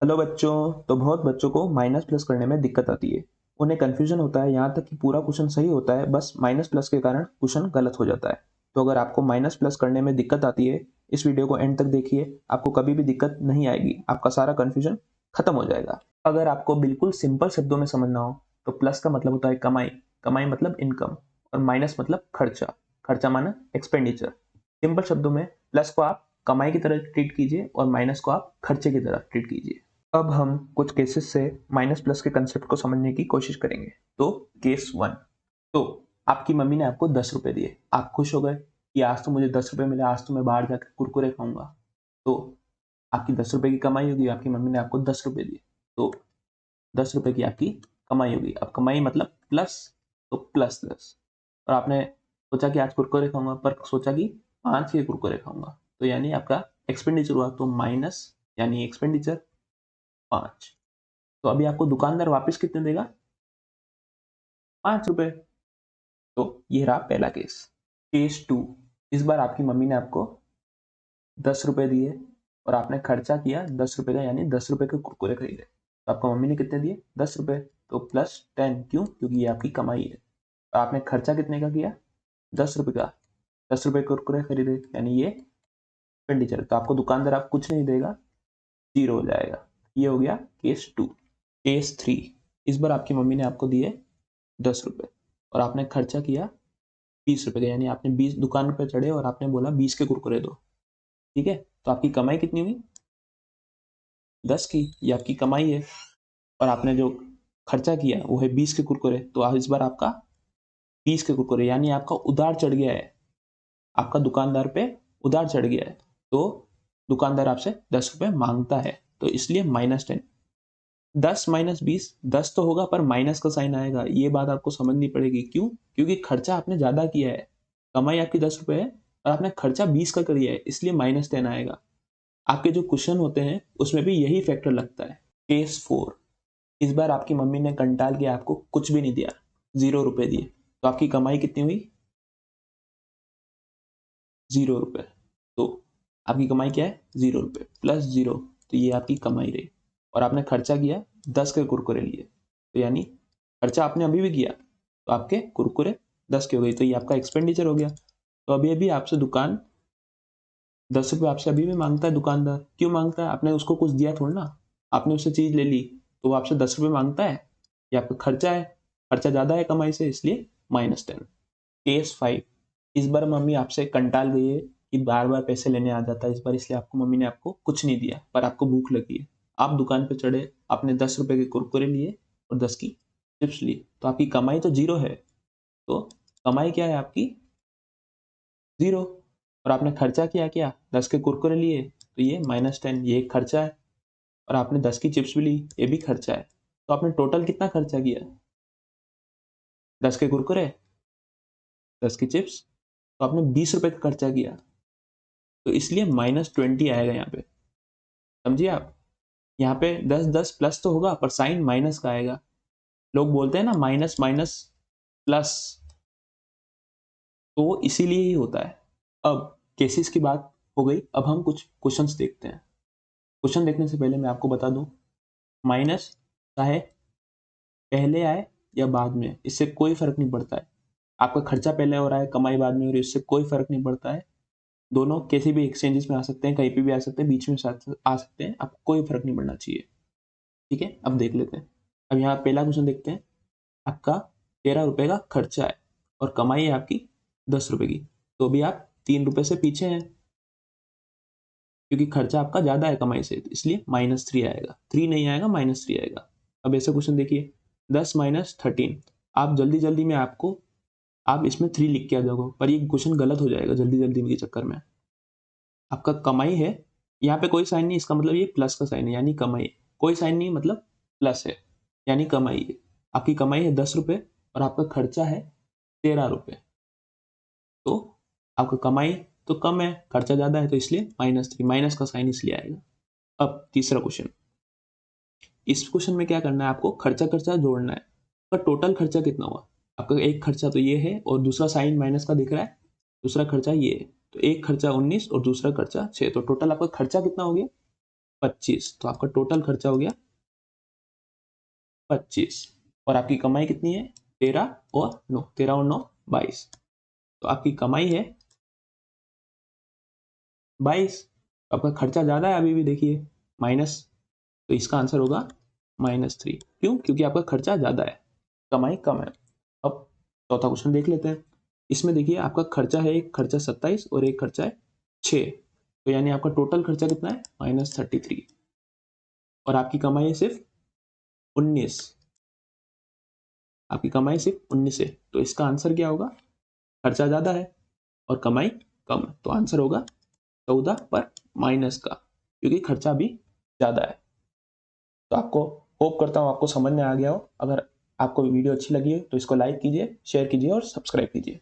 Hello बच्चों। तो बहुत बच्चों को माइनस प्लस करने में दिक्कत आती है। उन्हें कन्फ्यूजन होता है, यहाँ तक कि पूरा क्वेश्चन सही होता है, बस माइनस प्लस के कारण क्वेश्चन गलत हो जाता है। तो अगर आपको माइनस प्लस करने में दिक्कत आती है, इस वीडियो को एंड तक देखिए, आपको कभी भी दिक्कत नहीं आएगी, आपका सारा कन्फ्यूजन खत्म हो जाएगा। अगर आपको बिल्कुल सिंपल शब्दों में समझना हो तो प्लस का मतलब होता है कमाई, कमाई मतलब इनकम, और माइनस मतलब खर्चा, खर्चा माना एक्सपेंडिचर। सिंपल शब्दों में प्लस को आप कमाई की तरह ट्रीट कीजिए और माइनस को आप खर्चे की तरह ट्रीट कीजिए। अब हम कुछ केसेस से माइनस प्लस के कंसेप्ट को समझने की कोशिश करेंगे। तो केस 1, तो आपकी मम्मी ने आपको 10 रुपए दिए, आप खुश हो गए कि आज तो मुझे 10 रुपए मिले, आज तो मैं बाहर जाकर कुरकुरे खाऊंगा। तो आपकी 10 रुपए की कमाई होगी, आपकी मम्मी ने आपको 10 रुपए दिए, तो 10 रुपए की आपकी कमाई होगी। अब कमाई मतलब प्लस, तो प्लस 10। और आपने सोचा कि आज कुरकुरे खाऊंगा, पर सोचा कि 5 के कुरकुरे खाऊंगा, तो यानी आपका एक्सपेंडिचर हुआ, तो माइनस यानी एक्सपेंडिचर 5। तो अभी आपको दुकानदार वापस कितने देगा? 5 रुपए। तो ये रहा पहला केस। केस 2, इस बार आपकी मम्मी ने आपको 10 रुपए दिए और आपने खर्चा किया 10 रुपए का, यानी 10 रुपए के कुरकुरे खरीदे। तो आपको मम्मी ने कितने दिए? 10 रुपए। तो प्लस 10, क्यों? क्योंकि ये आपकी कमाई है। और आपने खर्चा कितने का किया? 10 रुपए का। 10 रुपए कुरकुरे खरीदे, यानी ये एक्सपेंडिचर। तो आपको दुकानदार आप कुछ नहीं देगा, 0 हो जाएगा। ये हो गया केस 2। केस 3, इस बार आपकी मम्मी ने आपको दिए 10 रुपए और आपने खर्चा किया 20 रुपए का, यानी आपने 20 दुकान पे चढ़े और आपने बोला 20 के कुरकुरे दो। ठीक है, तो आपकी कमाई कितनी हुई? 10 की। ये आपकी कमाई है। और आपने जो खर्चा किया वो है 20 के कुरकुरे, तो इस बार आपका 20 के कुरकुरे, यानी आपका उधार चढ़ गया है, आपका दुकानदार पे उधार चढ़ गया है। तो दुकानदार आपसे 10 रुपए मांगता है, तो इसलिए -10। 10 माइनस 20, 10 तो होगा पर माइनस का साइन आएगा, ये बात आपको समझनी पड़ेगी। क्यों? क्योंकि खर्चा आपने ज्यादा किया है। कमाई आपकी 10 रुपए है और आपने खर्चा 20 का किया है, इसलिए -10 आएगा। आपके जो क्वेश्चन होते हैं उसमें भी यही फैक्टर लगता है। केस 4, इस बार आपकी मम्मी ने कंटाल के आपको कुछ भी नहीं दिया, 0 रुपए दिए। तो आपकी कमाई कितनी हुई? 0 रुपए। तो आपकी कमाई क्या है? 0 रुपए प्लस 0, तो ये आपकी कमाई रही। और आपने खर्चा किया 10 के कुरकुरे लिए, तो यानी खर्चा आपने अभी भी किया, तो आपके कुरकुरे 10 के हो गई, तो ये आपका एक्सपेंडिचर हो गया। तो अभी अभी आपसे दुकान 10 रुपये आपसे अभी भी मांगता है दुकानदार। क्यों मांगता है? आपने उसको कुछ दिया थोड़ा ना, आपने उससे चीज ले ली, तो वो आपसे 10 रुपये मांगता है। ये आपका खर्चा है, खर्चा ज्यादा है कमाई से, इसलिए -10। केस 5, इस बार मम्मी आपसे कंटाल गई है कि बार बार पैसे लेने आ जाता है इस बार, इसलिए आपको मम्मी ने आपको कुछ नहीं दिया, पर आपको भूख लगी है। आप दुकान पे चढ़े, आपने 10 रुपए के कुरकुरे लिए और 10 की चिप्स ली, तो आपकी कमाई तो 0 है। तो कमाई क्या है आपकी? 0। और आपने खर्चा किया क्या? 10 के कुरकुरे लिए, तो ये -10, ये एक खर्चा है। और आपने 10 की चिप्स भी ली, ये भी खर्चा है। तो आपने टोटल कितना खर्चा किया? 10 के कुरकुरे, 10 की चिप्स, तो आपने 20 रुपए का खर्चा किया, तो इसलिए -20 आएगा यहाँ पे। समझिए आप, यहाँ पे 10 10 प्लस तो होगा पर साइन माइनस का आएगा। लोग बोलते हैं ना माइनस माइनस प्लस, तो वो इसीलिए ही होता है। अब केसेस की बात हो गई, अब हम कुछ क्वेश्चंस देखते हैं। क्वेश्चन देखने से पहले मैं आपको बता दूं, माइनस चाहे पहले आए या बाद में, इससे कोई फर्क नहीं पड़ता है। आपका खर्चा पहले हो रहा है, कमाई बाद में हो रही है, इससे कोई फर्क नहीं पड़ता है। दोनों किसी भी एक्सचेंजेस में आ सकते हैं, कहीं पे भी आ सकते हैं, बीच में आ सकते हैं, आपको कोई फर्क नहीं पड़ना चाहिए। ठीक है, अब देख लेते हैं। अब यहाँ पहला क्वेश्चन देखते हैं। आपका 13 रुपए का खर्चा है और कमाई है आपकी 10 रुपए की, तो अभी आप 3 रुपए से पीछे हैं, क्योंकि खर्चा आपका ज्यादा है कमाई से, तो इसलिए -3 आएगा। 3 नहीं आएगा, -3 आएगा। अब ऐसे क्वेश्चन देखिए, 10 माइनस 13। आप जल्दी जल्दी में आपको, आप इसमें 3 लिख के आ जाओगे, पर ये क्वेश्चन गलत हो जाएगा जल्दी जल्दी के चक्कर में। आपका कमाई है, यहाँ पे कोई साइन नहीं, इसका मतलब ये प्लस का साइन है, यानी कमाई। कोई साइन नहीं मतलब प्लस है, यानी कमाई है। आपकी कमाई है 10 रुपए और आपका खर्चा है 13 रुपए, तो आपका कमाई तो कम है, खर्चा ज्यादा है, तो इसलिए -3, माइनस का साइन इसलिए आएगा। अब तीसरा क्वेश्चन, इस क्वेश्चन में क्या करना है आपको? खर्चा खर्चा जोड़ना है। पर टोटल खर्चा कितना हुआ? आपका एक खर्चा तो ये है और दूसरा साइन माइनस का दिख रहा है, दूसरा खर्चा ये है, तो एक खर्चा 19 और दूसरा खर्चा 6, तो टोटल आपका खर्चा कितना हो गया? 25, तो आपका टोटल खर्चा हो गया 25। और आपकी कमाई कितनी है? 13 और 9, 13 और 9 22। तो आपकी कमाई है 22। आपका खर्चा ज़्यादा है अभी भी, देखिए माइनस, तो इसका आंसर होगा -3। क्यों? क्योंकि आपका खर्चा ज़्यादा है, कमाई कम है। अब चौथा क्वेश्चन देख लेते हैं। इसमें देखिए आपका खर्चा है, एक खर्चा 27 और एक खर्चा है 6, तो यानी आपका टोटल खर्चा कितना है? -33। और आपकी कमाई है सिर्फ 19, आपकी कमाई सिर्फ 19 है, तो इसका आंसर क्या होगा? खर्चा ज़्यादा है और कमाई कम है, तो आंसर होगा 14 पर माइनस का, क्योंकि खर्चा भी ज़्यादा है। तो आपको होप करता हूँ आपको समझ में आ गया हो। अगर आपको वीडियो अच्छी लगी है तो इसको लाइक कीजिए, शेयर कीजिए और सब्सक्राइब कीजिए।